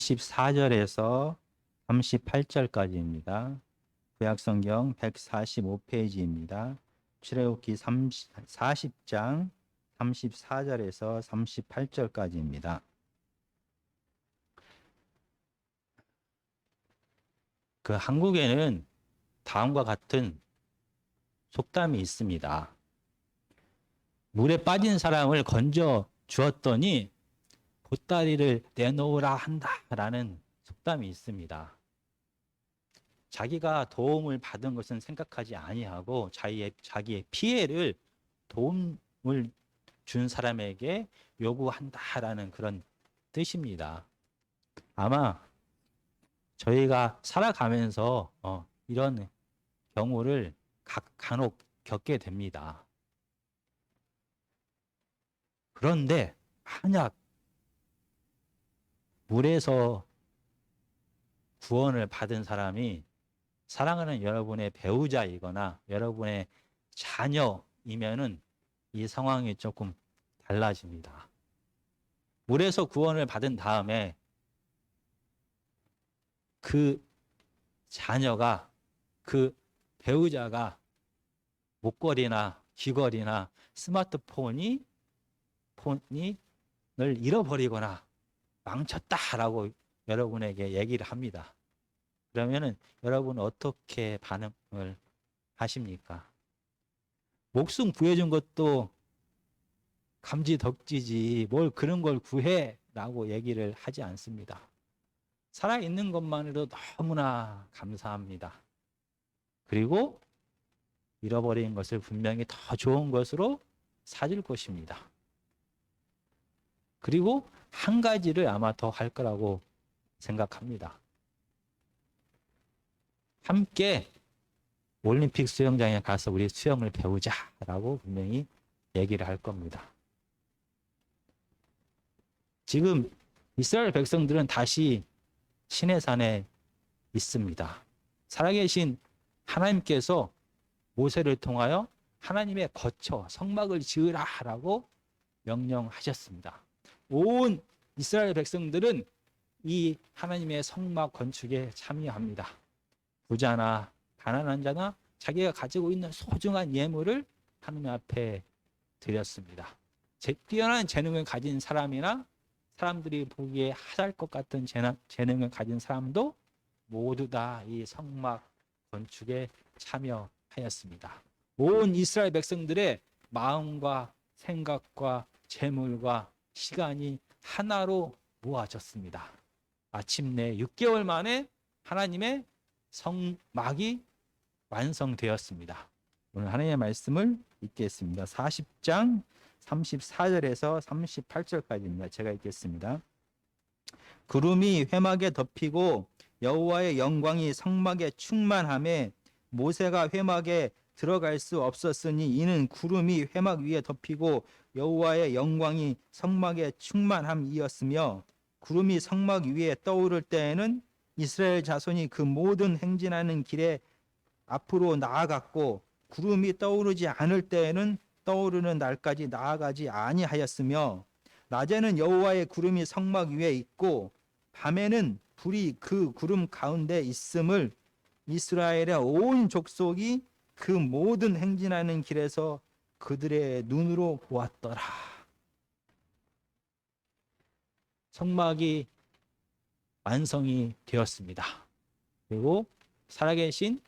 14절에서 38절까지입니다. 구약성경 145페이지입니다. 출애굽기 40장 34절에서 38절까지입니다. 그 한국에는 다음과 같은 속담이 있습니다. 물에 빠진 사람을 건져 주었더니 보따리를 내놓으라 한다라는 속담이 있습니다. 자기가 도움을 받은 것은 생각하지 아니하고 자기의 피해를 도움을 준 사람에게 요구한다라는 그런 뜻입니다. 아마 저희가 살아가면서 이런 경우를 간혹 겪게 됩니다. 그런데 만약 물에서 구원을 받은 사람이 사랑하는 여러분의 배우자이거나 여러분의 자녀이면은 이 상황이 조금 달라집니다. 물에서 구원을 받은 다음에 그 자녀가, 그 배우자가 목걸이나 귀걸이나 스마트폰을 잃어버리거나 망쳤다라고 여러분에게 얘기를 합니다. 그러면은 여러분은 어떻게 반응을 하십니까? 목숨 구해준 것도 감지덕지지 뭘 그런 걸 구해라고 얘기를 하지 않습니다. 살아있는 것만으로도 너무나 감사합니다. 그리고 잃어버린 것을 분명히 더 좋은 것으로 사줄 것입니다. 그리고 한 가지를 아마 더 할 거라고 생각합니다. 함께 올림픽 수영장에 가서 우리 수영을 배우자라고 분명히 얘기를 할 겁니다. 지금 이스라엘 백성들은 다시 시내산에 있습니다. 살아계신 하나님께서 모세를 통하여 하나님의 거처 성막을 지으라라고 명령하셨습니다. 온 이스라엘 백성들은 이 하나님의 성막 건축에 참여합니다. 부자나 가난한 자나 자기가 가지고 있는 소중한 예물을 하나님 앞에 드렸습니다. 뛰어난 재능을 가진 사람이나 사람들이 보기에 하잘 것 같은 재능을 가진 사람도 모두 다 이 성막 건축에 참여하였습니다. 온 이스라엘 백성들의 마음과 생각과 재물과 시간이 하나로 모아졌습니다. 마침내 6개월 만에 하나님의 성막이 완성되었습니다. 오늘 하나님의 말씀을 읽겠습니다. 40장 34절에서 38절까지입니다. 제가 읽겠습니다. 구름이 회막에 덮이고 여호와의 영광이 성막에 충만하매 모세가 회막에 들어갈 수 없었으니 이는 구름이 회막 위에 덮이고 여호와의 영광이 성막에 충만함이었으며 구름이 성막 위에 떠오를 때에는 이스라엘 자손이 그 모든 행진하는 길에 앞으로 나아갔고 구름이 떠오르지 않을 때에는 떠오르는 날까지 나아가지 아니하였으며 낮에는 여호와의 구름이 성막 위에 있고 밤에는 불이 그 구름 가운데 있음을 이스라엘의 온 족속이 그 모든 행진하는 길에서 그들의 눈으로 보았더라. 성막이 완성이 되었습니다. 그리고 살아계신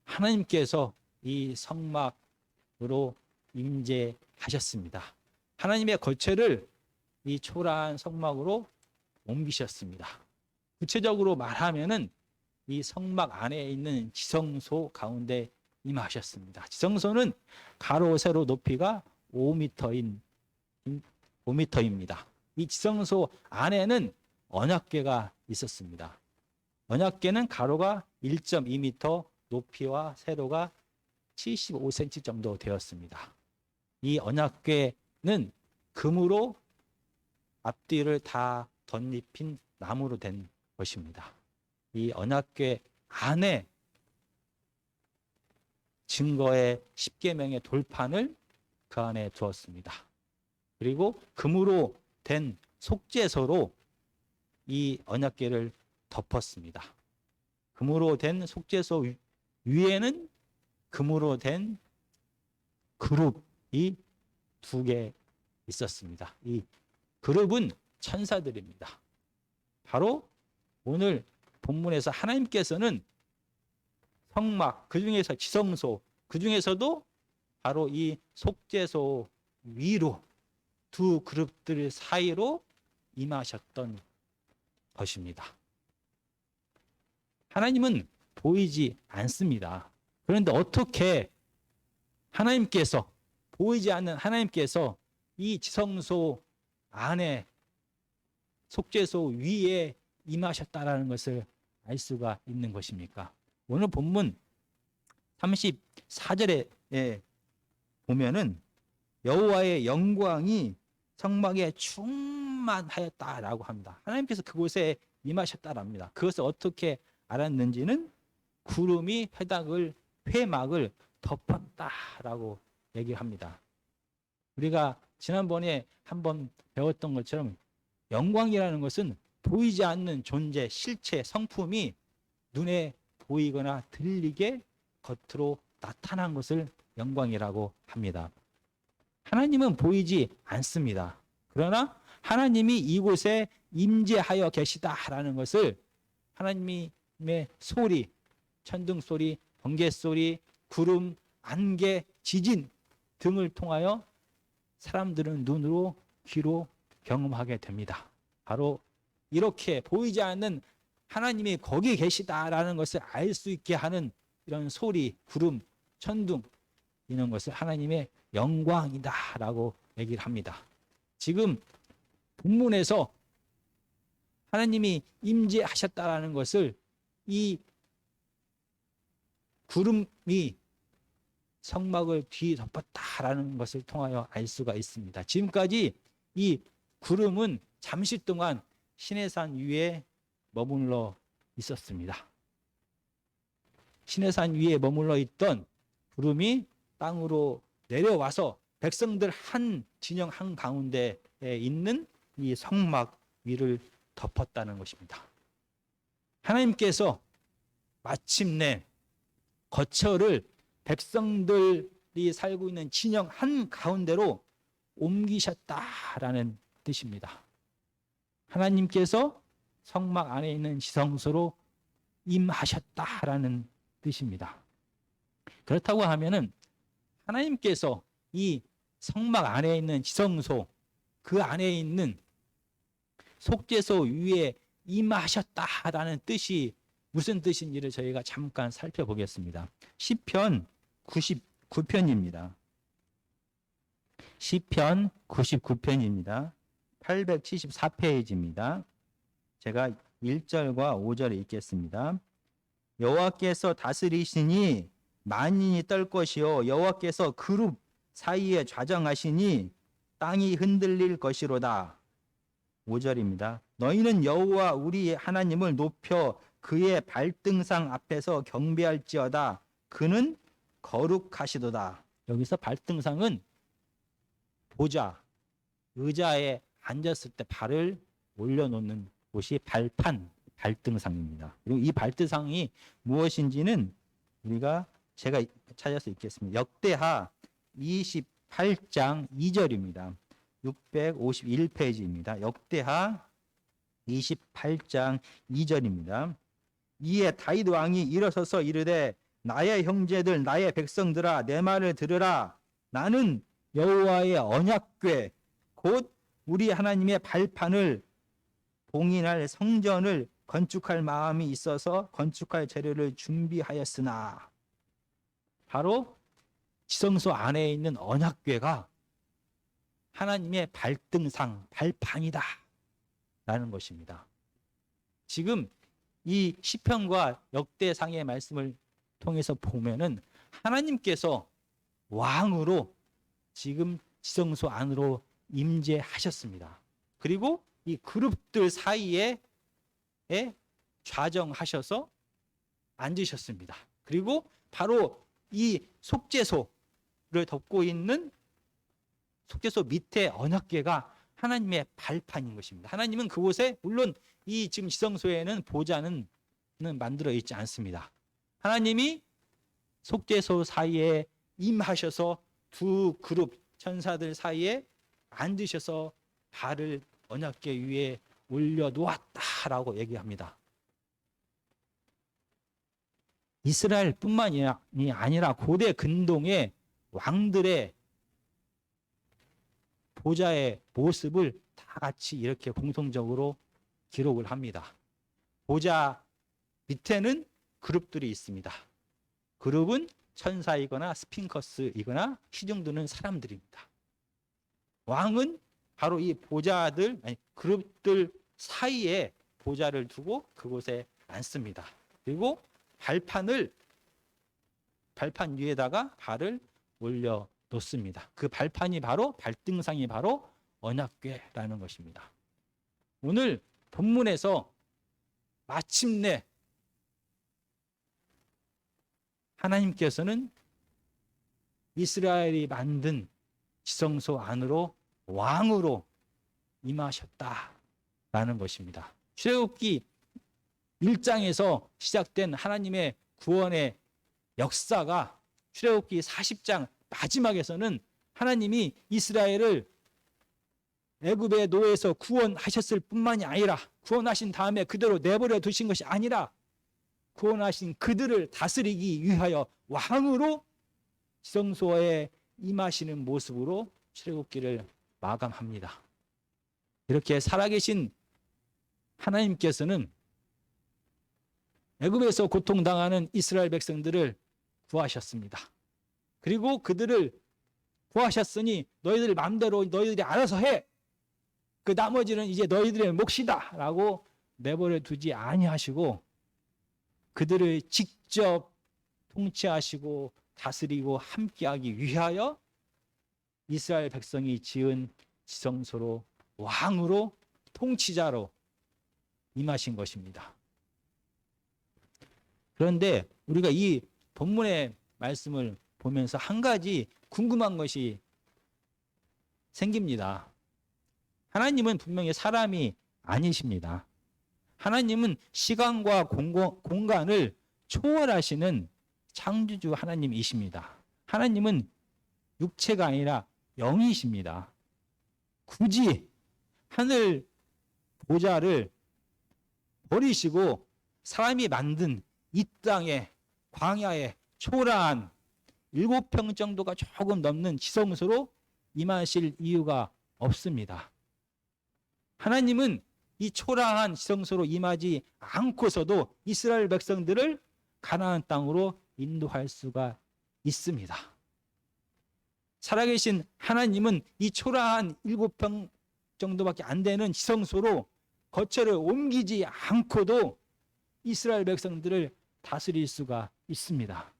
하나님께서 이 성막으로 임재하셨습니다. 하나님의 거처를 이 초라한 성막으로 옮기셨습니다. 구체적으로 말하면은 이 성막 안에 있는 지성소 가운데 임하셨습니다. 지성소는 가로 세로 높이가 5m입니다. 이 지성소 안에는 언약궤가 있었습니다. 언약궤는 가로가 1.2m, 높이와 세로가 75cm 정도 되었습니다. 이 언약궤는 금으로 앞뒤를 다 덧입힌 나무로 된 것입니다. 이 언약궤 안에 증거의 10계명의 돌판을 그 안에 두었습니다. 그리고 금으로 된 속죄소로 이 언약궤를 덮었습니다. 금으로 된 속죄소 위에는 금으로 된 그룹이 2개 있었습니다. 이 그룹은 천사들입니다. 바로 오늘 본문에서 하나님께서는 성막, 그 중에서 지성소, 그 중에서도 바로 이 속죄소 위로 2 그룹들 사이로 임하셨던 것입니다. 하나님은 보이지 않습니다. 그런데 어떻게 하나님께서, 보이지 않는 하나님께서 이 지성소 안에 속죄소 위에 임하셨다라는 것을 알 수가 있는 것입니까? 오늘 본문 34절에 보면은 여호와의 영광이 성막에 충만하였다라고 합니다. 하나님께서 그곳에 임하셨다랍니다. 그것을 어떻게 알았는지는 구름이 회막을 덮었다라고 얘기합니다. 우리가 지난번에 한번 배웠던 것처럼 영광이라는 것은 보이지 않는 존재, 실체, 성품이 눈에 보이거나 들리게 겉으로 나타난 것을 영광이라고 합니다. 하나님은 보이지 않습니다. 그러나 하나님이 이곳에 임재하여 계시다라는 것을 하나님의 소리, 천둥 소리, 번개 소리, 구름, 안개, 지진 등을 통하여 사람들은 눈으로, 귀로 경험하게 됩니다. 바로 이렇게 보이지 않는 하나님이 거기 계시다라는 것을 알 수 있게 하는 이런 소리, 구름, 천둥, 이런 것을 하나님의 영광이다라고 얘기를 합니다. 지금 본문에서 하나님이 임재하셨다라는 것을 이 구름이 성막을 뒤덮었다라는 것을 통하여 알 수가 있습니다. 지금까지 이 구름은 잠시 동안 시내산 위에 머물러 있었습니다. 시내산 위에 머물러 있던 구름이 땅으로 내려와서 백성들 한 진영 한 가운데에 있는 이 성막 위를 덮었다는 것입니다. 하나님께서 마침내 거처를 백성들이 살고 있는 진영 한 가운데로 옮기셨다라는 뜻입니다. 하나님께서 성막 안에 있는 지성소로 임하셨다라는 뜻입니다. 그렇다고 하면은 하나님께서 이 성막 안에 있는 지성소, 그 안에 있는 속죄소 위에 임하셨다라는 뜻이 무슨 뜻인지를 저희가 잠깐 살펴보겠습니다. 시편 99편입니다. 시편 99편입니다. 874페이지입니다. 제가 1절과 5절을 읽겠습니다. 여호와께서 다스리시니 만인이 떨 것이요 여호와께서 그룹 사이에 좌정하시니 땅이 흔들릴 것이로다. 5절입니다. 너희는 여호와 우리 하나님을 높여 그의 발등상 앞에서 경배할지어다. 그는 거룩하시도다. 여기서 발등상은 보좌, 의자에 앉았을 때 발을 올려놓는 곳이 발판, 발등상입니다. 그리고 이 발등상이 무엇인지는 제가 찾아서 읽겠습니다. 역대하 28장 2절입니다. 651페이지입니다. 역대하 28장 2절입니다. 이에 다윗 왕이 일어서서 이르되 나의 형제들 나의 백성들아 내 말을 들으라. 나는 여호와의 언약궤 곧 우리 하나님의 발판을 봉인할 성전을 건축할 마음이 있어서 건축할 재료를 준비하였으나. 바로 지성소 안에 있는 언약궤가 하나님의 발등상, 발판이다 라는 것입니다. 지금 이 시편과 역대상의 말씀을 통해서 보면은 하나님께서 왕으로 지금 지성소 안으로 임재하셨습니다. 그리고 이 그룹들 사이에 좌정하셔서 앉으셨습니다. 그리고 바로 이 속죄소를 덮고 있는 속죄소 밑에 언약궤가 하나님의 발판인 것입니다. 하나님은 그곳에 물론 이 지금 지성소에는 보좌는 만들어 있지 않습니다. 하나님이 속죄소 사이에 임하셔서 두 그룹 천사들 사이에 앉으셔서 발을 언약궤 위에 올려놓았다라고 얘기합니다. 이스라엘뿐만이 아니라 고대 근동의 왕들의 보좌의 모습을 다 같이 이렇게 공통적으로 기록을 합니다. 보좌 밑에는 그룹들이 있습니다. 그룹은 천사이거나 스핑커스이거나 시중드는 사람들입니다. 왕은 바로 이 보좌들, 그룹들 사이에 보좌를 두고 그곳에 앉습니다. 그리고 발판 위에다가 발을 올려 놓습니다. 그 발판이 바로 발등상이 바로 언약궤라는 것입니다. 오늘 본문에서 마침내 하나님께서는 이스라엘이 만든 지성소 안으로 왕으로 임하셨다라는 것입니다. 출애굽기 1장에서 시작된 하나님의 구원의 역사가 출애굽기 40장 마지막에서는 하나님이 이스라엘을 애굽의 노예에서 구원하셨을 뿐만이 아니라 구원하신 다음에 그대로 내버려 두신 것이 아니라 구원하신 그들을 다스리기 위하여 왕으로 지성소에 임하시는 모습으로 출애굽기를 마감합니다. 이렇게 살아계신 하나님께서는 애굽에서 고통당하는 이스라엘 백성들을 구하셨습니다. 그리고 그들을 구하셨으니 너희들 마음대로 너희들이 알아서 해. 그 나머지는 이제 너희들의 몫이다 라고 내버려 두지 아니하시고 그들을 직접 통치하시고 다스리고 함께하기 위하여 이스라엘 백성이 지은 지성소로 왕으로 통치자로 임하신 것입니다. 그런데 우리가 이 본문의 말씀을 보면서 한 가지 궁금한 것이 생깁니다. 하나님은 분명히 사람이 아니십니다. 하나님은 시간과 공간을 초월하시는 창조주 하나님이십니다. 하나님은 육체가 아니라 영이십니다. 굳이 하늘 보좌를 버리시고 사람이 만든 이 땅에 광야에 초라한 7평 정도가 조금 넘는 지성소로 임하실 이유가 없습니다. 하나님은 이 초라한 지성소로 임하지 않고서도 이스라엘 백성들을 가나안 땅으로 인도할 수가 있습니다. 살아계신 하나님은 이 초라한 7평 정도밖에 안 되는 지성소로 거처를 옮기지 않고도 이스라엘 백성들을 다스릴 수가 있습니다.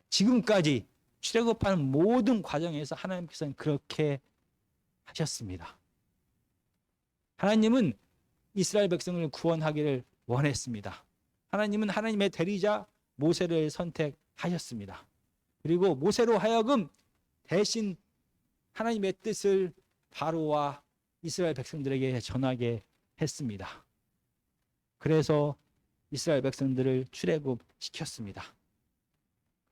지금까지 출애굽하는 모든 과정에서 하나님께서는 그렇게 하셨습니다. 하나님은 이스라엘 백성을 구원하기를 원했습니다. 하나님은 하나님의 대리자 모세를 선택하셨습니다. 그리고 모세로 하여금 대신 하나님의 뜻을 바로와 이스라엘 백성들에게 전하게 했습니다. 그래서 이스라엘 백성들을 출애굽시켰습니다.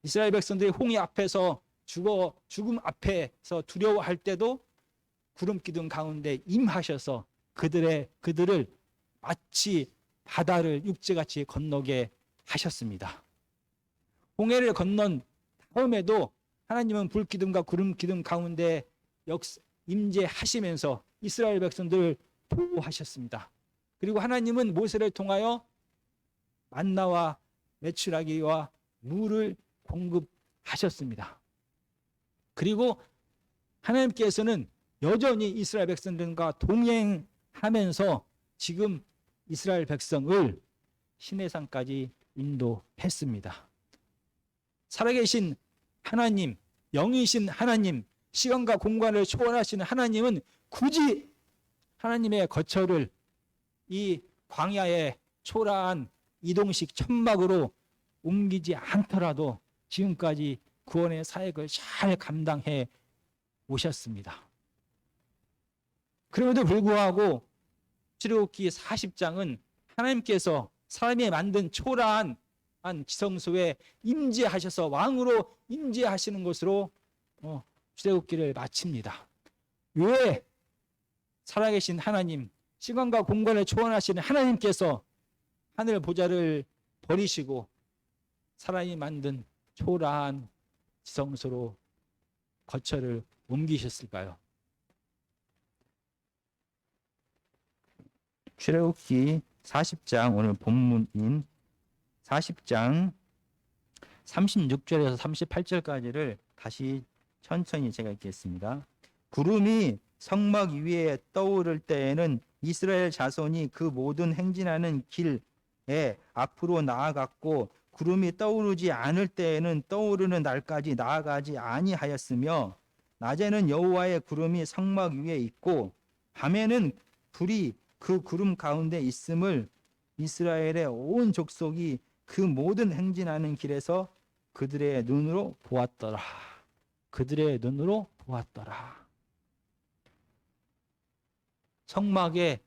이스라엘 백성들이 홍해 앞에서 죽음 앞에서 두려워할 때도 구름 기둥 가운데 임하셔서 그들을 마치 바다를 육지같이 건너게 하셨습니다. 홍해를 건넌 다음에도 하나님은 불 기둥과 구름 기둥 가운데 임재하시면서 이스라엘 백성들을 보호하셨습니다. 그리고 하나님은 모세를 통하여 만나와 메추라기와 물을 공급하셨습니다. 그리고 하나님께서는 여전히 이스라엘 백성들과 동행하면서 지금 이스라엘 백성을 시내산까지 인도했습니다. 살아계신 하나님, 영이신 하나님, 시간과 공간을 초월하시는 하나님은 굳이 하나님의 거처를 이 광야의 초라한 이동식 천막으로 옮기지 않더라도 지금까지 구원의 사역을 잘 감당해 오셨습니다. 그럼에도 불구하고 출애굽기 40장은 하나님께서 사람이 만든 초라한 지성소에 임재하셔서 왕으로 임재하시는 것으로 출애굽기를 마칩니다. 왜 살아계신 하나님, 시간과 공간을 초월하시는 하나님께서 하늘 보좌를 버리시고 사람이 만든 초라한 지성소로 거처를 옮기셨을까요? 출애굽기 40장 오늘 본문인 40장 36절에서 38절까지를 다시 천천히 제가 읽겠습니다. 구름이 성막 위에 떠오를 때에는 이스라엘 자손이 그 모든 행진하는 길에 앞으로 나아갔고 구름이 떠오르지 않을 때에는 떠오르는 날까지 나아가지 아니하였으며 낮에는 여호와의 구름이 성막 위에 있고 밤에는 불이 그 구름 가운데 있음을 이스라엘의 온 족속이 그 모든 행진하는 길에서 그들의 눈으로 보았더라. 그들의 눈으로 보았더라. 성막에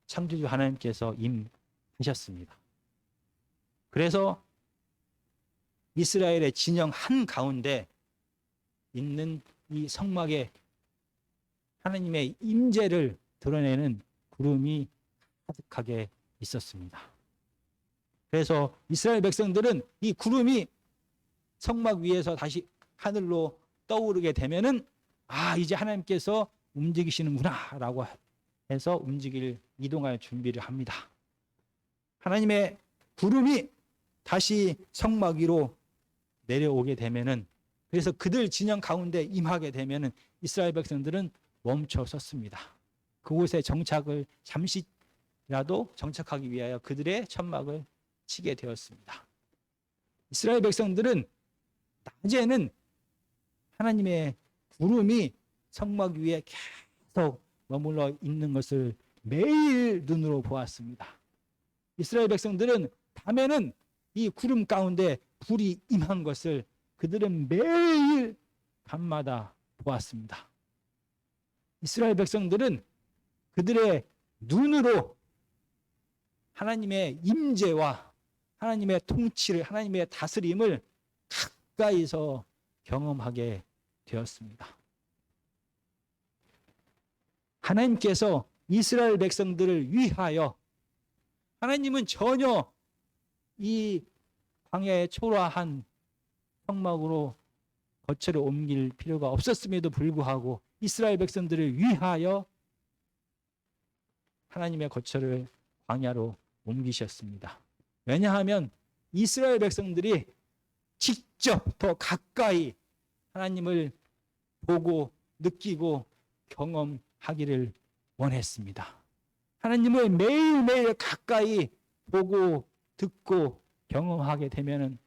창조주 하나님께서 임하셨습니다. 그래서 이스라엘의 진영 한가운데 있는 이 성막에 하나님의 임재를 드러내는 구름이 가득하게 있었습니다. 그래서 이스라엘 백성들은 이 구름이 성막 위에서 다시 하늘로 떠오르게 되면은 이제 하나님께서 움직이시는구나 라고 해서 이동할 준비를 합니다. 하나님의 구름이 다시 성막 위로 내려오게 되면은, 그래서 그들 진영 가운데 임하게 되면은 이스라엘 백성들은 멈춰 섰습니다. 그곳에 정착을 잠시라도 정착하기 위하여 그들의 천막을 치게 되었습니다. 이스라엘 백성들은 낮에는 하나님의 구름이 성막 위에 계속 머물러 있는 것을 매일 눈으로 보았습니다. 이스라엘 백성들은 밤에는 이 구름 가운데 불이 임한 것을 그들은 매일 밤마다 보았습니다. 이스라엘 백성들은 그들의 눈으로 하나님의 임재와 하나님의 통치를, 하나님의 다스림을 가까이서 경험하게 되었습니다. 하나님께서 이스라엘 백성들을 위하여, 하나님은 전혀 이 광야의 초라한 성막으로 거처를 옮길 필요가 없었음에도 불구하고 이스라엘 백성들을 위하여 하나님의 거처를 광야로 옮기셨습니다. 왜냐하면 이스라엘 백성들이 직접 더 가까이 하나님을 보고 느끼고 경험하기를 원했습니다. 하나님을 매일매일 가까이 보고 듣고 경험하게 되면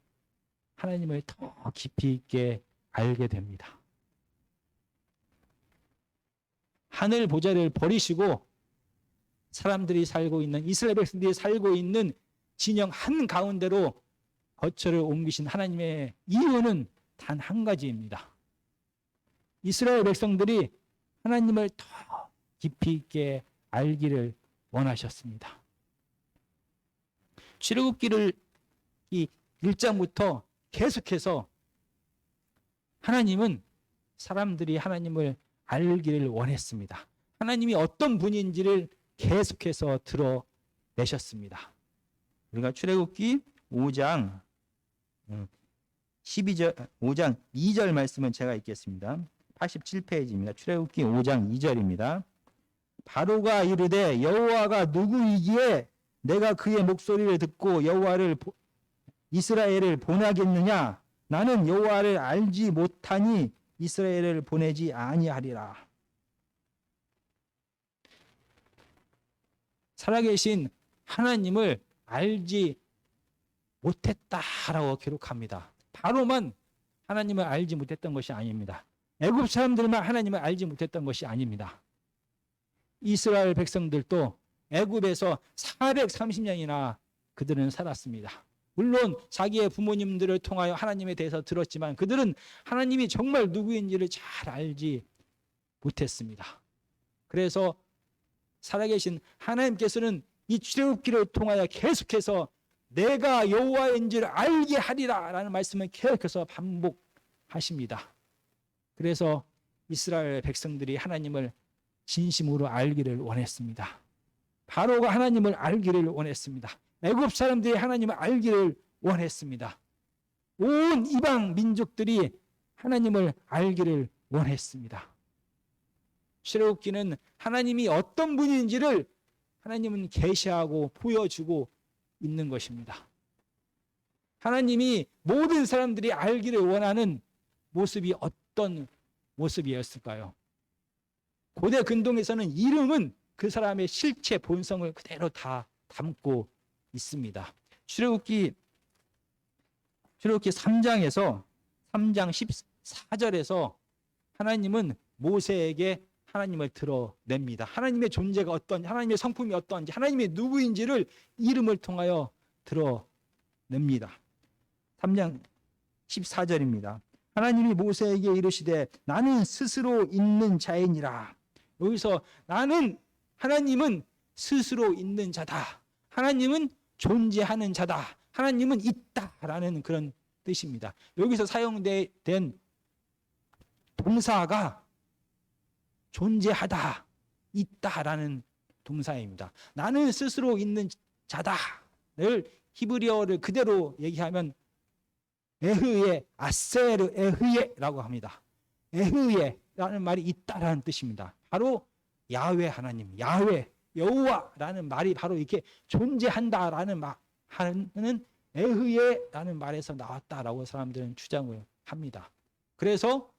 하나님을 더 깊이 있게 알게 됩니다. 하늘 보좌를 버리시고 사람들이 살고 있는, 이스라엘 백성들이 살고 있는 진영 한가운데로 거처를 옮기신 하나님의 이유는 단 한 가지입니다. 이스라엘 백성들이 하나님을 더 깊이 있게 알기를 원하셨습니다. 출애굽기를 이 1장부터 계속해서 하나님은 사람들이 하나님을 알기를 원했습니다. 하나님이 어떤 분인지를 계속해서 드러내셨습니다. 우리가 출애굽기 5장 5장 2절 말씀은 제가 읽겠습니다. 87페이지입니다. 출애굽기 5장 2절입니다. 바로가 이르되 여호와가 누구이기에 내가 그의 목소리를 듣고 이스라엘을 보내겠느냐? 나는 여호와를 알지 못하니 이스라엘을 보내지 아니하리라. 살아계신 하나님을 알지 못했다라고 기록합니다. 바로만 하나님을 알지 못했던 것이 아닙니다. 애굽 사람들만 하나님을 알지 못했던 것이 아닙니다. 이스라엘 백성들도 애굽에서 430년이나 그들은 살았습니다. 물론 자기의 부모님들을 통하여 하나님에 대해서 들었지만 그들은 하나님이 정말 누구인지를 잘 알지 못했습니다. 그래서 살아계신 하나님께서는 이 출애굽기를 통하여 계속해서 내가 여호와인 줄 알게 하리라 라는 말씀을 계속해서 반복하십니다. 그래서 이스라엘 백성들이 하나님을 진심으로 알기를 원했습니다. 바로가 하나님을 알기를 원했습니다. 애굽 사람들이 하나님을 알기를 원했습니다. 온 이방 민족들이 하나님을 알기를 원했습니다. 출애굽기는 하나님이 어떤 분인지를 하나님은 계시하고 보여주고 있는 것입니다. 하나님이 모든 사람들이 알기를 원하는 모습이 어떤 모습이었을까요? 고대 근동에서는 이름은 그 사람의 실체 본성을 그대로 다 담고 있습니다. 출애굽기 3장에서 3장 14절에서 하나님은 모세에게 하나님을 드러냅니다. 하나님의 존재가 어떤지, 하나님의 성품이 어떤지, 하나님의 누구인지를 이름을 통하여 드러냅니다. 3장 14절입니다. 하나님이 모세에게 이르시되 나는 스스로 있는 자이니라. 여기서 하나님은 스스로 있는 자다. 하나님은 존재하는 자다. 하나님은 있다라는 그런 뜻입니다. 여기서 사용된 동사가 존재하다, 있다라는 동사입니다. 나는 스스로 있는 자다를 히브리어를 그대로 얘기하면 에흐예, 아세르 에흐예라고 합니다. 에흐예라는 말이 있다라는 뜻입니다. 바로 야훼 하나님, 야훼, 여호와라는 말이 바로 이렇게 존재한다라는 하는 에흐예라는 말에서 나왔다라고 사람들은 주장을 합니다. 그래서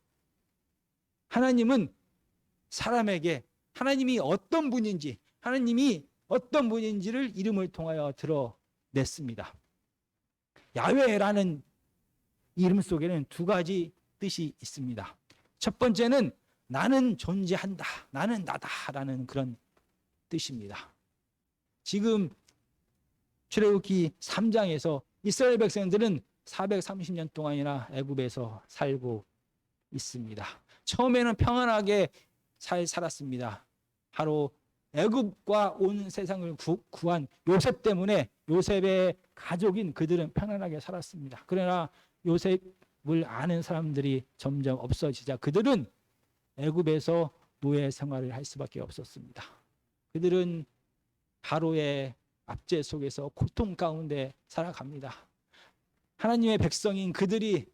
하나님은 사람에게 하나님이 어떤 분인지를 이름을 통하여 드러냈습니다. 야훼라는 이름 속에는 두 가지 뜻이 있습니다. 첫 번째는 나는 존재한다, 나는 나다라는 그런 뜻입니다. 지금 출애굽기 3장에서 이스라엘 백성들은 430년 동안이나 애굽에서 살고 있습니다. 처음에는 평안하게 잘 살았습니다. 바로 애굽과 온 세상을 구한 요셉 때문에 요셉의 가족인 그들은 편안하게 살았습니다. 그러나 요셉을 아는 사람들이 점점 없어지자 그들은 애굽에서 노예 생활을 할 수밖에 없었습니다. 그들은 바로의 압제 속에서 고통 가운데 살아갑니다. 하나님의 백성인 그들이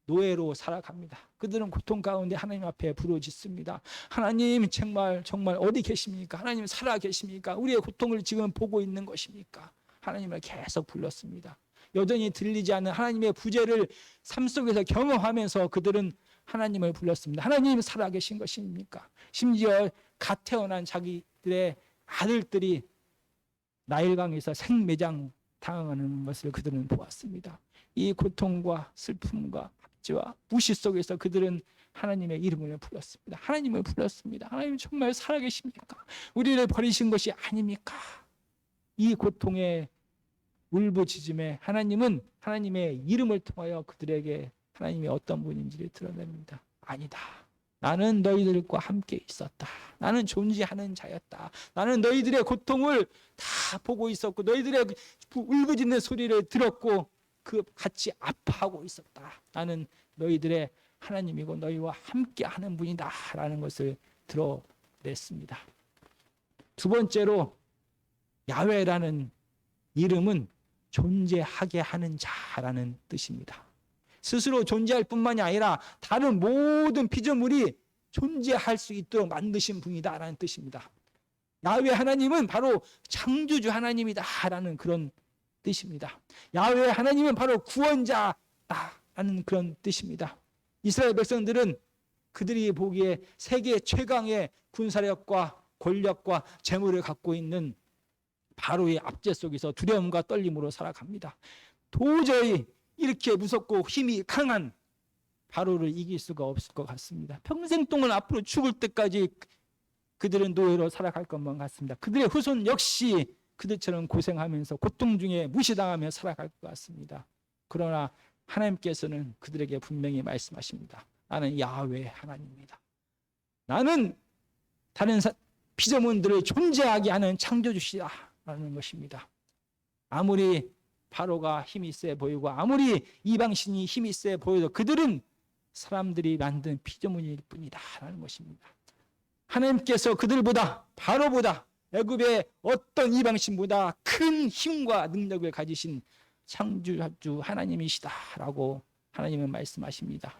노예로 살아갑니다. 그들은 고통 가운데 하나님 앞에 부르짖습니다. 하나님 정말 어디 계십니까? 하나님 살아 계십니까? 우리의 고통을 지금 보고 있는 것입니까? 하나님을 계속 불렀습니다. 여전히 들리지 않는 하나님의 부재를 삶 속에서 경험하면서 그들은 하나님을 불렀습니다. 하나님 살아 계신 것입니까? 심지어 갓 태어난 자기들의 아들들이 나일강에서 생매장 당하는 것을 그들은 보았습니다. 이 고통과 슬픔과 압제와 무시 속에서 그들은 하나님의 이름을 불렀습니다. 하나님을 불렀습니다. 하나님 정말 살아계십니까? 우리를 버리신 것이 아닙니까? 이 고통의 울부짖음에 하나님은 하나님의 이름을 통하여 그들에게 하나님이 어떤 분인지를 드러냅니다. 아니다. 나는 너희들과 함께 있었다. 나는 존재하는 자였다. 나는 너희들의 고통을 다 보고 있었고 너희들의 울부짖는 소리를 들었고 그 같이 아파하고 있었다. 나는 너희들의 하나님이고 너희와 함께 하는 분이다 라는 것을 드러냈습니다. 두 번째로 야훼라는 이름은 존재하게 하는 자라는 뜻입니다. 스스로 존재할 뿐만이 아니라 다른 모든 피조물이 존재할 수 있도록 만드신 분이다라는 뜻입니다. 야훼 하나님은 바로 창조주 하나님이다라는 그런 뜻입니다. 야훼 하나님은 바로 구원자다라는 그런 뜻입니다. 이스라엘 백성들은 그들이 보기에 세계 최강의 군사력과 권력과 재물을 갖고 있는 바로의 압제 속에서 두려움과 떨림으로 살아갑니다. 도저히 이렇게 무섭고 힘이 강한 바로를 이길 수가 없을 것 같습니다. 평생 동안 앞으로 죽을 때까지 그들은 노예로 살아갈 것만 같습니다. 그들의 후손 역시 그들처럼 고생하면서 고통 중에 무시당하며 살아갈 것 같습니다. 그러나 하나님께서는 그들에게 분명히 말씀하십니다. 나는 야훼 하나님입니다. 나는 다른 피조물들을 존재하게 하는 창조주시다라는 것입니다. 아무리 바로가 힘이 세 보이고 아무리 이방신이 힘이 세 보여도 그들은 사람들이 만든 피조물일 뿐이다라는 것입니다. 하나님께서 그들보다, 바로보다, 애굽의 어떤 이방신보다 큰 힘과 능력을 가지신 창조주 하나님이시다라고 하나님은 말씀하십니다.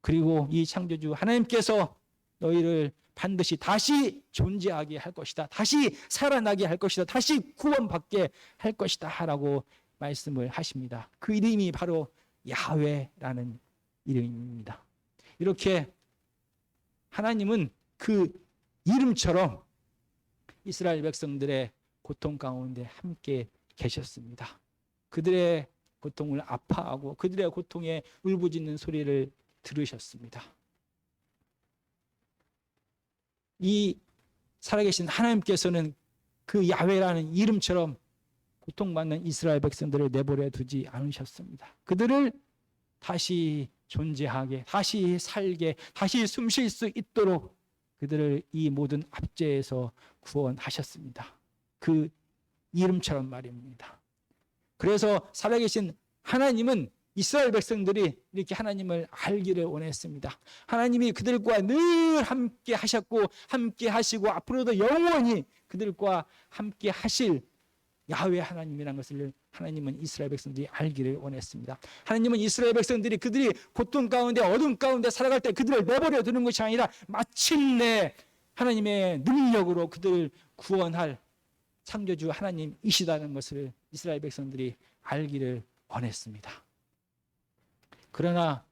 그리고 이 창조주 하나님께서 너희를 반드시 다시 존재하게 할 것이다, 다시 살아나게 할 것이다, 다시 구원받게 할 것이다 라고 말씀을 하십니다. 그 이름이 바로 야훼라는 이름입니다. 이렇게 하나님은 그 이름처럼 이스라엘 백성들의 고통 가운데 함께 계셨습니다. 그들의 고통을 아파하고 그들의 고통에 울부짖는 소리를 들으셨습니다. 이 살아계신 하나님께서는 그 야훼라는 이름처럼 고통받는 이스라엘 백성들을 내버려 두지 않으셨습니다. 그들을 다시 존재하게, 다시 살게, 다시 숨 쉴 수 있도록 그들을 이 모든 압제에서 구원하셨습니다. 그 이름처럼 말입니다. 그래서 살아계신 하나님은 이스라엘 백성들이 이렇게 하나님을 알기를 원했습니다. 하나님이 그들과 늘 함께 하셨고 함께 하시고 앞으로도 영원히 그들과 함께 하실 야훼 하나님이라는 것을 하나님은 이스라엘 백성들이 알기를 원했습니다. 하나님은 이스라엘 백성들이 그들이 고통 가운데 어둠 가운데 살아갈 때 그들을 내버려 두는 것이 아니라 마침내 하나님의 능력으로 그들을 구원할 창조주 하나님이시다는 것을 이스라엘 백성들이 알기를 원했습니다. 그러나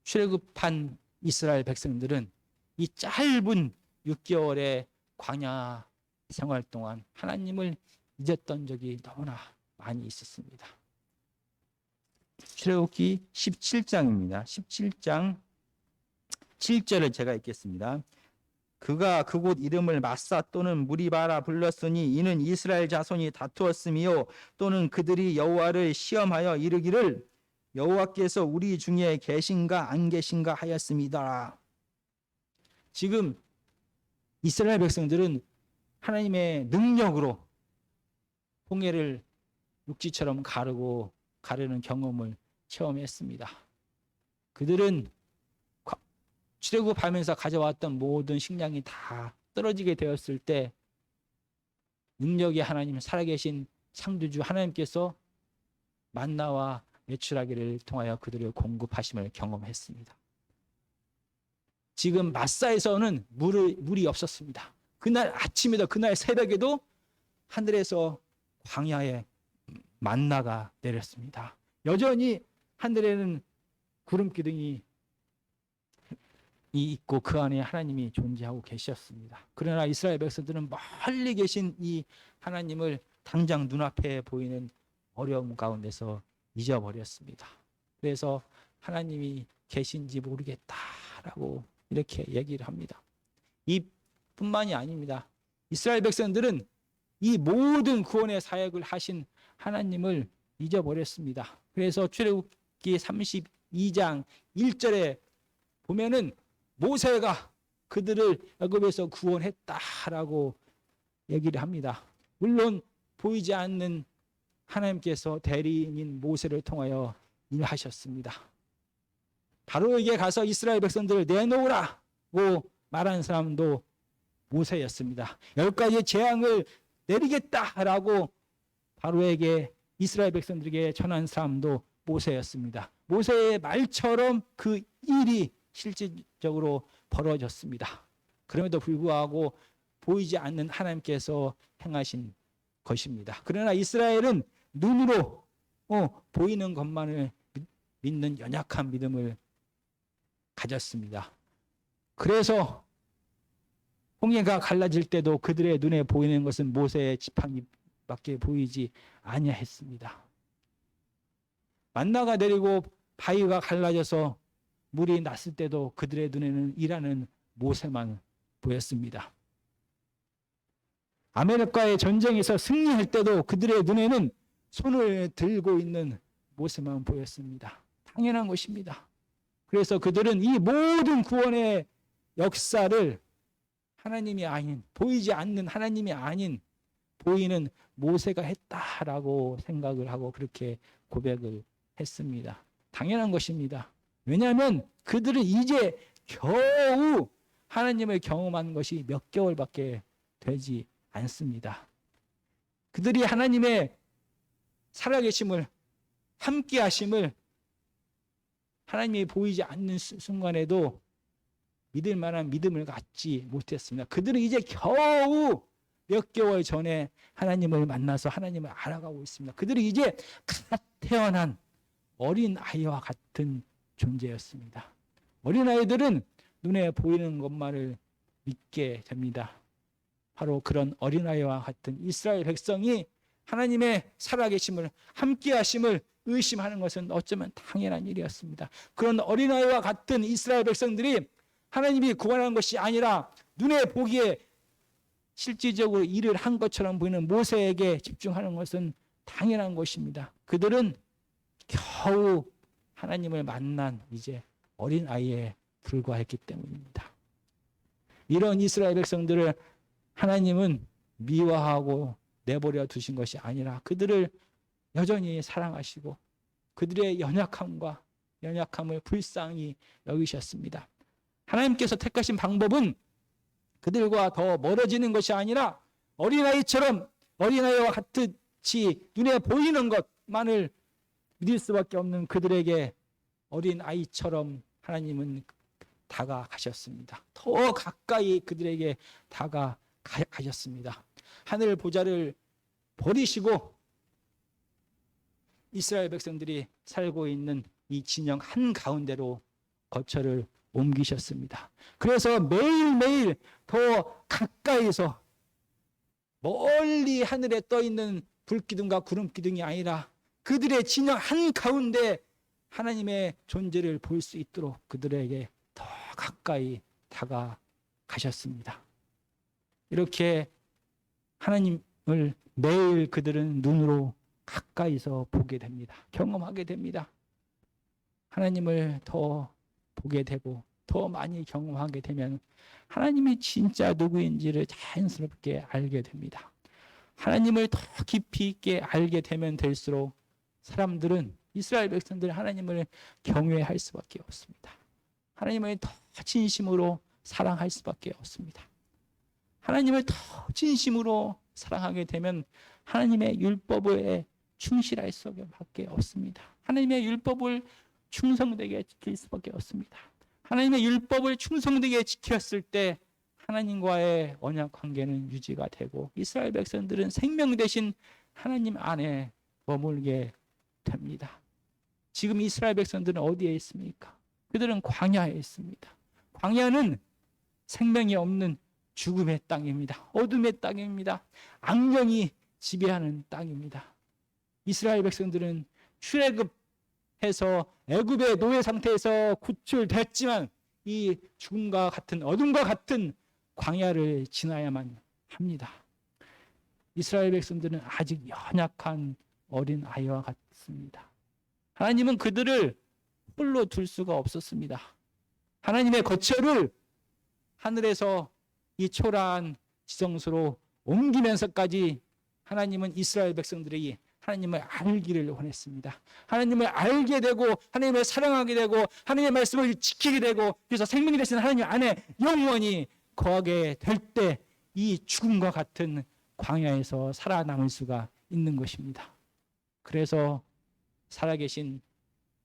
출애굽한 이스라엘 백성들은 이 짧은 6개월의 광야 생활 동안 하나님을 잊었던 적이 너무나 많이 있었습니다. 출애굽기 17장입니다. 17장 7절을 제가 읽겠습니다. 그가 그곳 이름을 마사 또는 무리바라 불렀으니 이는 이스라엘 자손이 다투었으며 또는 그들이 여호와를 시험하여 이르기를 여호와께서 우리 중에 계신가 안 계신가 하였습니다. 지금 이스라엘 백성들은 하나님의 능력으로 홍해를 육지처럼 가르는 경험을 체험했습니다. 그들은 출애굽하면서 가져왔던 모든 식량이 다 떨어지게 되었을 때 능력의 하나님, 살아계신 창조주 하나님께서 만나와 메추라기를 통하여 그들을 공급하심을 경험했습니다. 지금 마사에서는 물이 없었습니다. 그날 아침에도 그날 새벽에도 하늘에서 광야에 만나가 내렸습니다. 여전히 하늘에는 구름 기둥이 있고 그 안에 하나님이 존재하고 계셨습니다. 그러나 이스라엘 백성들은 멀리 계신 이 하나님을 당장 눈앞에 보이는 어려움 가운데서 잊어버렸습니다. 그래서 하나님이 계신지 모르겠다라고 이렇게 얘기를 합니다. 이뿐만이 아닙니다. 이스라엘 백성들은 이 모든 구원의 사역을 하신 하나님을 잊어버렸습니다. 그래서 출애굽기 32장 1절에 보면은 모세가 그들을 애굽에서 구원했다라고 얘기를 합니다. 물론 보이지 않는 하나님께서 대리인인 모세를 통하여 일하셨습니다. 바로에게 가서 이스라엘 백성들을 내놓으라고 말한 사람도 모세였습니다. 10가지의 재앙을 내리겠다라고 바로에게 이스라엘 백성들에게 전한 사람도 모세였습니다. 모세의 말처럼 그 일이 실질적으로 벌어졌습니다. 그럼에도 불구하고 보이지 않는 하나님께서 행하신 것입니다. 그러나 이스라엘은 눈으로 보이는 것만을 믿는 연약한 믿음을 가졌습니다. 그래서 홍해가 갈라질 때도 그들의 눈에 보이는 것은 모세의 지팡이밖에 보이지 아니했습니다. 만나가 내리고 바위가 갈라져서 물이 났을 때도 그들의 눈에는 일하는 모세만 보였습니다. 아말렉과의 전쟁에서 승리할 때도 그들의 눈에는 손을 들고 있는 모세만 보였습니다. 당연한 것입니다. 그래서 그들은 이 모든 구원의 역사를 하나님이 아닌, 보이지 않는 하나님이 아닌 보이는 모세가 했다라고 생각을 하고 그렇게 고백을 했습니다. 당연한 것입니다. 왜냐하면 그들은 이제 겨우 하나님을 경험한 것이 몇 개월밖에 되지 않습니다. 그들이 하나님의 살아계심을, 함께 하심을 하나님이 보이지 않는 순간에도 믿을 만한 믿음을 갖지 못했습니다. 그들은 이제 겨우 몇 개월 전에 하나님을 만나서 하나님을 알아가고 있습니다. 그들은 이제 갓 태어난 어린 아이와 같은 존재였습니다. 어린 아이들은 눈에 보이는 것만을 믿게 됩니다. 바로 그런 어린 아이와 같은 이스라엘 백성이 하나님의 살아계심을, 함께 하심을 의심하는 것은 어쩌면 당연한 일이었습니다. 그런 어린아이와 같은 이스라엘 백성들이 하나님이 구원하는 것이 아니라 눈에 보기에 실질적으로 일을 한 것처럼 보이는 모세에게 집중하는 것은 당연한 것입니다. 그들은 겨우 하나님을 만난 이제 어린아이에 불과했기 때문입니다. 이런 이스라엘 백성들을 하나님은 미워하고 내버려 두신 것이 아니라 그들을 여전히 사랑하시고 그들의 연약함을 불쌍히 여기셨습니다. 하나님께서 택하신 방법은 그들과 더 멀어지는 것이 아니라 어린아이와 같이 눈에 보이는 것만을 믿을 수밖에 없는 그들에게 어린아이처럼 하나님은 다가가셨습니다. 더 가까이 그들에게 다가가셨습니다. 하늘 보좌를 버리시고 이스라엘 백성들이 살고 있는 이 진영 한가운데로 거처를 옮기셨습니다. 그래서 매일매일 더 가까이서 멀리 하늘에 떠있는 불기둥과 구름기둥이 아니라 그들의 진영 한가운데 하나님의 존재를 볼 수 있도록 그들에게 더 가까이 다가가셨습니다. 이렇게 하나님을 매일 그들은 눈으로 가까이서 보게 됩니다. 경험하게 됩니다. 하나님을 더 보게 되고 더 많이 경험하게 되면 하나님이 진짜 누구인지를 자연스럽게 알게 됩니다. 하나님을 더 깊이 있게 알게 되면 될수록 사람들은, 이스라엘 백성들은 하나님을 경외할 수밖에 없습니다. 하나님을 더 진심으로 사랑할 수밖에 없습니다. 하나님을 더 진심으로 사랑하게 되면 하나님의 율법에 충실할 수밖에 없습니다. 하나님의 율법을 충성되게 지킬 수밖에 없습니다. 하나님의 율법을 충성되게 지켰을 때 하나님과의 언약 관계는 유지가 되고 이스라엘 백성들은 생명 되신 하나님 안에 머물게 됩니다. 지금 이스라엘 백성들은 어디에 있습니까? 그들은 광야에 있습니다. 광야는 생명이 없는 죽음의 땅입니다. 어둠의 땅입니다. 악령이 지배하는 땅입니다. 이스라엘 백성들은 출애굽해서 애굽의 노예 상태에서 구출됐지만 이 죽음과 같은, 어둠과 같은 광야를 지나야만 합니다. 이스라엘 백성들은 아직 연약한 어린 아이와 같습니다. 하나님은 그들을 홀로 둘 수가 없었습니다. 하나님의 거처를 하늘에서 이 초라한 지성소로 옮기면서까지 하나님은 이스라엘 백성들이 하나님을 알기를 원했습니다. 하나님을 알게 되고 하나님을 사랑하게 되고 하나님의 말씀을 지키게 되고 그래서 생명이 되신 하나님 안에 영원히 거하게 될 때 이 죽음과 같은 광야에서 살아남을 수가 있는 것입니다. 그래서 살아계신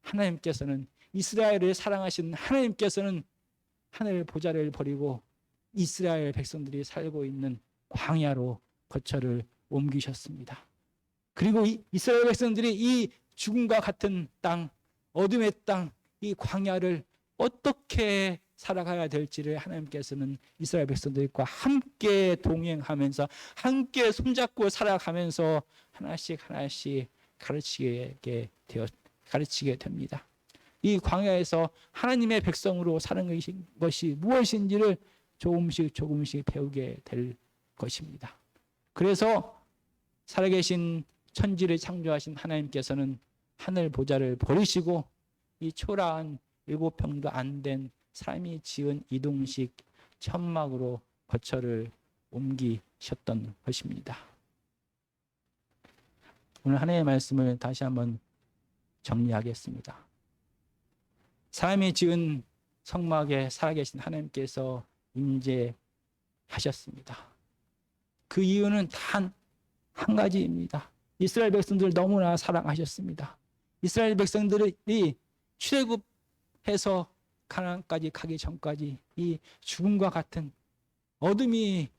하나님께서는, 이스라엘을 사랑하신 하나님께서는 하늘 보좌를 버리고 이스라엘 백성들이 살고 있는 광야로 거처를 옮기셨습니다. 그리고 이스라엘 백성들이 이 죽음과 같은 땅, 어둠의 땅, 이 광야를 어떻게 살아가야 될지를 하나님께서는 이스라엘 백성들과 함께 동행하면서 함께 손잡고 살아가면서 하나씩 가르치게 됩니다. 이 광야에서 하나님의 백성으로 사는 것이 무엇인지를 조금씩 배우게 될 것입니다. 그래서 살아계신 천지를 창조하신 하나님께서는 하늘 보좌를 버리시고 이 초라한 7평도 안 된 사람이 지은 이동식 천막으로 거처를 옮기셨던 것입니다. 오늘 하나님의 말씀을 다시 한번 정리하겠습니다. 사람이 지은 성막에 살아계신 하나님께서 임재하셨습니다. 그 이유는 단 한 가지입니다. 이스라엘 백성들을 너무나 사랑하셨습니다. 이스라엘 백성들이 출애굽해서 가나안까지 가기 전까지 이 죽음과 같은 어둠이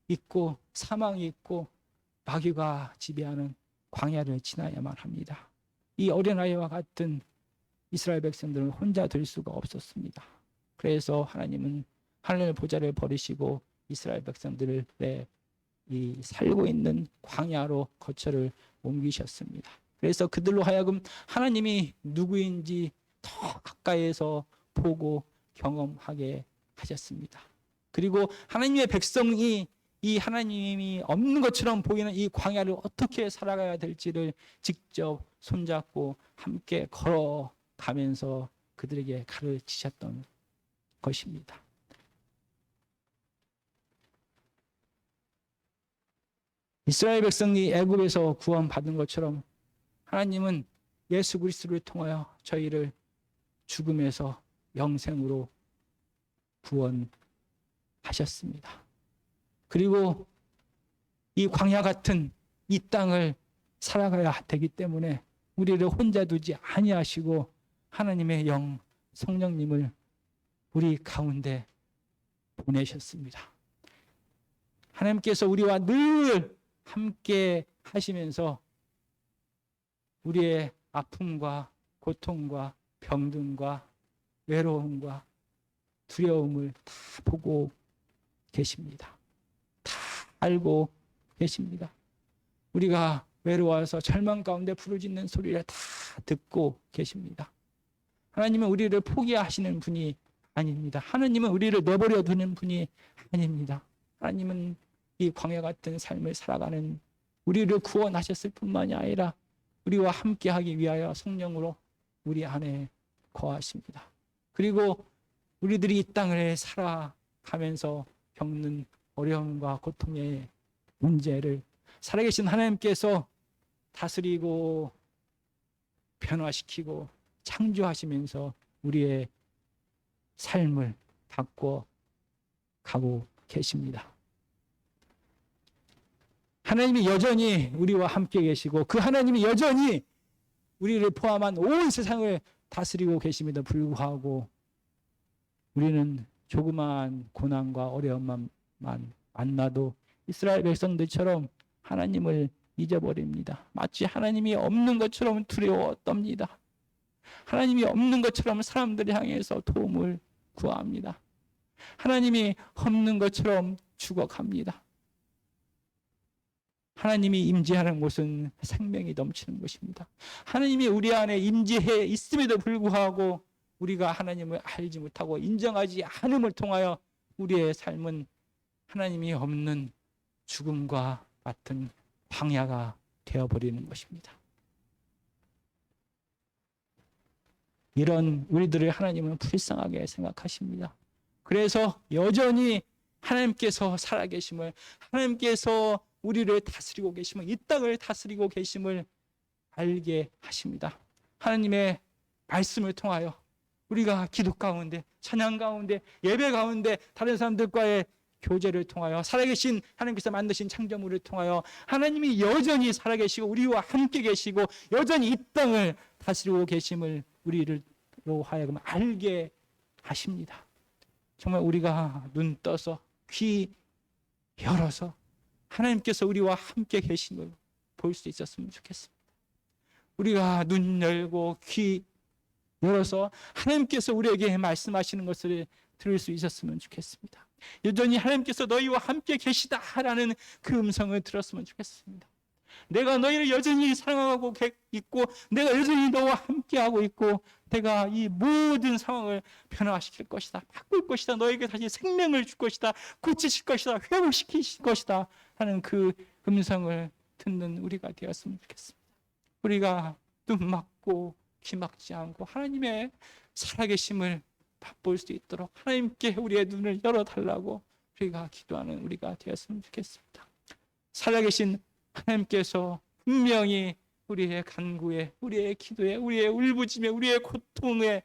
있고 사망이 있고 마귀가 지배하는 광야를 지나야만 합니다. 이 어린아이와 같은 이스라엘 백성들은 혼자 될 수가 없었습니다. 그래서 하나님은 하늘의 보좌를 버리시고 이스라엘 백성들을 이 살고 있는 광야로 거처를 옮기셨습니다. 그래서 그들로 하여금 하나님이 누구인지 더 가까이에서 보고 경험하게 하셨습니다. 그리고 하나님의 백성이 이 하나님이 없는 것처럼 보이는 이 광야를 어떻게 살아가야 될지를 직접 손잡고 함께 걸어가면서 그들에게 가르치셨던 것입니다. 이스라엘 백성이 애굽에서 구원받은 것처럼 하나님은 예수 그리스도를 통하여 저희를 죽음에서 영생으로 구원하셨습니다. 그리고 이 광야 같은 이 땅을 살아가야 되기 때문에 우리를 혼자 두지 아니하시고 하나님의 영 성령님을 우리 가운데 보내셨습니다. 하나님께서 우리와 늘 함께 하시면서 우리의 아픔과 고통과 병든과 외로움과 두려움을 다 보고 계십니다. 다 알고 계십니다. 우리가 외로워서 절망 가운데 부르짖는 소리를 다 듣고 계십니다. 하나님은 우리를 포기하시는 분이 아닙니다. 하나님은 우리를 내버려 두는 분이 아닙니다. 하나님은 이 광야 같은 삶을 살아가는 우리를 구원하셨을 뿐만이 아니라 우리와 함께하기 위하여 성령으로 우리 안에 거하십니다. 그리고 우리들이 이 땅을 살아가면서 겪는 어려움과 고통의 문제를 살아계신 하나님께서 다스리고 변화시키고 창조하시면서 우리의 삶을 바꿔 가고 계십니다. 하나님이 여전히 우리와 함께 계시고 그 하나님이 여전히 우리를 포함한 온 세상을 다스리고 계심에도 불구하고 우리는 조그마한 고난과 어려움만 만나도 이스라엘 백성들처럼 하나님을 잊어버립니다. 마치 하나님이 없는 것처럼 두려워 떱니다. 하나님이 없는 것처럼 사람들을 향해서 도움을 구합니다. 하나님이 없는 것처럼 죽어갑니다. 하나님이 임재하는 곳은 생명이 넘치는 곳입니다. 하나님이 우리 안에 임재해 있음에도 불구하고 우리가 하나님을 알지 못하고 인정하지 않음을 통하여 우리의 삶은 하나님이 없는 죽음과 같은 광야가 되어버리는 것입니다. 이런 우리들을 하나님은 불쌍하게 생각하십니다. 그래서 여전히 하나님께서 살아계심을, 하나님께서 우리를 다스리고 계심을, 이 땅을 다스리고 계심을 알게 하십니다. 하나님의 말씀을 통하여 우리가 기도 가운데, 찬양 가운데, 예배 가운데, 다른 사람들과의 교제를 통하여 살아계신 하나님께서 만드신 창조물을 통하여 하나님이 여전히 살아계시고 우리와 함께 계시고 여전히 이 땅을 다스리고 계심을 우리로 하여금 알게 하십니다. 정말 우리가 눈 떠서 귀 열어서 하나님께서 우리와 함께 계신 걸 볼 수 있었으면 좋겠습니다. 우리가 눈 열고 귀 열어서 하나님께서 우리에게 말씀하시는 것을 들을 수 있었으면 좋겠습니다. 여전히 하나님께서 너희와 함께 계시다라는 그 음성을 들었으면 좋겠습니다. 내가 너희를 여전히 사랑하고 있고 내가 여전히 너와 함께하고 있고 내가 이 모든 상황을 변화시킬 것이다. 바꿀 것이다. 너에게 다시 생명을 줄 것이다. 고치실 것이다. 회복시키실 것이다. 하는 그 음성을 듣는 우리가 되었으면 좋겠습니다. 우리가 눈 막고 귀 막지 않고 하나님의 살아계심을 맛볼 수 있도록 하나님께 우리의 눈을 열어달라고 우리가 기도하는 우리가 되었으면 좋겠습니다. 살아계신 하나님께서 분명히 우리의 간구에, 우리의 기도에, 우리의 울부짖음에, 우리의 고통에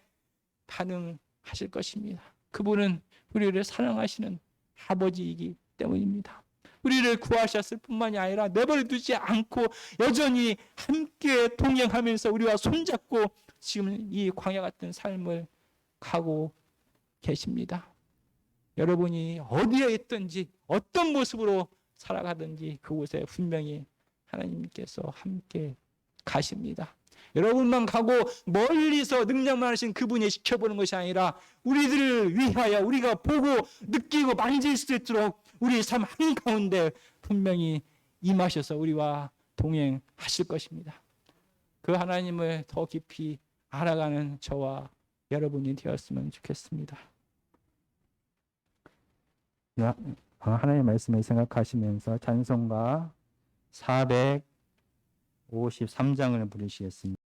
반응하실 것입니다. 그분은 우리를 사랑하시는 아버지이기 때문입니다. 우리를 구하셨을 뿐만이 아니라 내버려두지 않고 여전히 함께 동행하면서 우리와 손잡고 지금 이 광야 같은 삶을 가고 계십니다. 여러분이 어디에 있든지 어떤 모습으로 살아가든지 그곳에 분명히 하나님께서 함께 가십니다. 여러분만 가고 멀리서 능력만 하신 그분이 지켜보는 것이 아니라 우리들을 위하여 우리가 보고 느끼고 만질 수 있도록 우리 삶 한가운데 분명히 임하셔서 우리와 동행하실 것입니다. 그 하나님을 더 깊이 알아가는 저와 여러분이 되었으면 좋겠습니다. 하나님의 말씀을 생각하시면서 찬송가 453장을 부르시겠습니다.